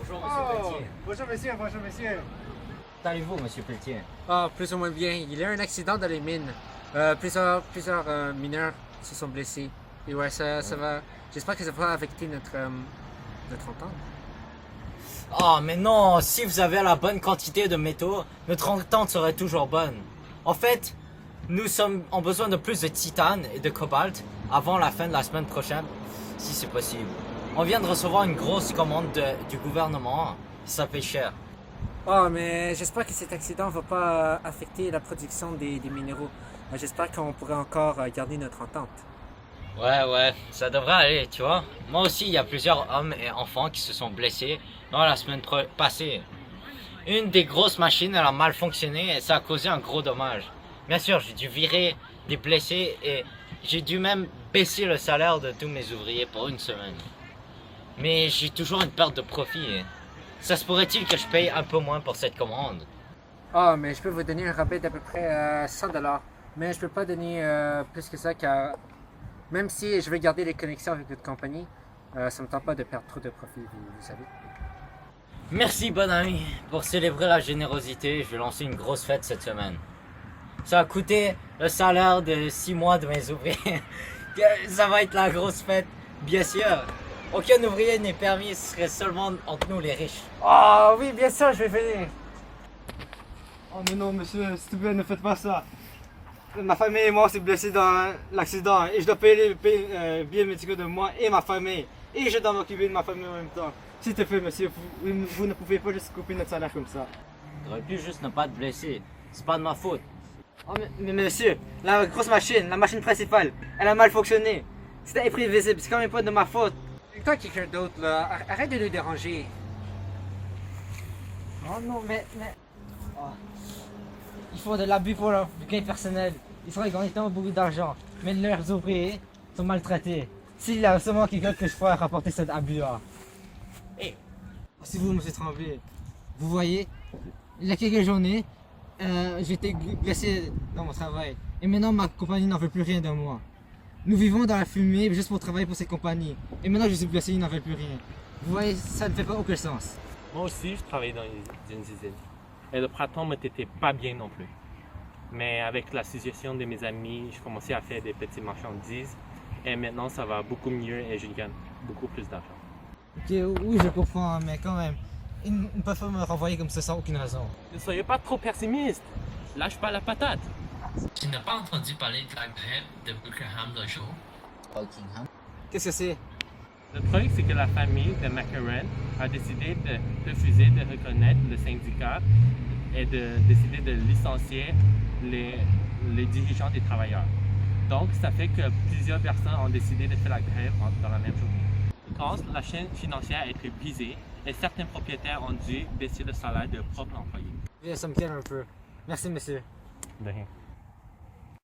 Bonjour, monsieur Pelletier. Bonjour monsieur, bonjour monsieur. Qu'allez-vous, monsieur Pelletier? Ah, plus ou moins bien. Il y a eu un accident dans les mines. Plusieurs mineurs se sont blessés. Et ouais, ça va. J'espère que ça va affecter notre entente. Oh, mais non, si vous avez la bonne quantité de métaux, notre entente serait toujours bonne. En fait, nous avons besoin de plus de titane et de cobalt avant la fin de la semaine prochaine, si c'est possible. On vient de recevoir une grosse commande du gouvernement. Ça fait cher. Ah, mais j'espère que cet accident ne va pas affecter la production des minéraux. J'espère qu'on pourrait encore garder notre entente. Ouais, ça devrait aller, tu vois. Moi aussi, il y a plusieurs hommes et enfants qui se sont blessés dans la semaine passée. Une des grosses machines, elle a mal fonctionné et ça a causé un gros dommage. Bien sûr, j'ai dû virer des blessés et j'ai dû même baisser le salaire de tous mes ouvriers pour une semaine. Mais j'ai toujours une perte de profit. Ça se pourrait-il que je paye un peu moins pour cette commande? Ah, mais je peux vous donner un rabais d'à peu près 100 $. Mais je peux pas donner plus que ça car même si je veux garder les connexions avec votre compagnie, ça me tente pas de perdre trop de profit, vous savez. Merci, bon ami. Pour célébrer la générosité, je vais lancer une grosse fête cette semaine. Ça a coûté le salaire de 6 mois de mes ouvriers. Ça va être la grosse fête, bien sûr. Aucun ouvrier n'est permis, ce serait seulement entre nous les riches. Ah oui, bien sûr, je vais venir. Oh mais non monsieur, s'il vous plaît, ne faites pas ça. Ma famille et moi on s'est blessés dans l'accident et je dois payer les billets médicaux de moi et ma famille. Et je dois m'occuper de ma famille en même temps. S'il te plaît monsieur, vous ne pouvez pas juste couper notre salaire comme ça. J'aurais pu juste ne pas te blesser. C'est pas de ma faute. Oh mais monsieur, la grosse machine, la machine principale, elle a mal fonctionné. C'était imprévisible, c'est quand même pas de ma faute. Et toi, quelqu'un d'autre, là, arrête de nous déranger. Oh non Oh. Ils font de l'abus pour leur gain personnel. Ils sont gagnent tellement beaucoup d'argent, mais leurs ouvriers sont maltraités. S'il y a seulement quelqu'un que je pourrais rapporter cet abus-là. Hey. C'est vous, monsieur Tremblay. Vous voyez, il y a quelques journées, j'ai été blessé dans mon travail. Et maintenant, ma compagnie n'en veut plus rien de moi. Nous vivons dans la fumée juste pour travailler pour cette compagnie. Et maintenant, je suis blessé, ils n'en veulent plus rien. Vous voyez, ça ne fait pas aucun sens. Moi aussi, je travaillais dans une usine. Et le printemps ne m'était pas bien non plus. Mais avec la situation de mes amis, je commençais à faire des petites marchandises. Et maintenant, ça va beaucoup mieux et je gagne beaucoup plus d'argent. Ok, oui, je comprends, mais quand même, ils ne peuvent pas me renvoyer comme ça sans aucune raison. Ne soyez pas trop pessimiste. Lâche pas la patate. Tu n'as pas entendu parler de la grève de Buckingham le jour? Buckingham? Qu'est-ce que c'est? Le truc, c'est que la famille de Macaron a décidé de refuser de reconnaître le syndicat et de décider de licencier les dirigeants des travailleurs. Donc, ça fait que plusieurs personnes ont décidé de faire la grève dans la même journée. Quand la chaîne financière a été brisée et certains propriétaires ont dû baisser le salaire de leurs propres employés. Ça me calme un peu. Merci, monsieur. De rien.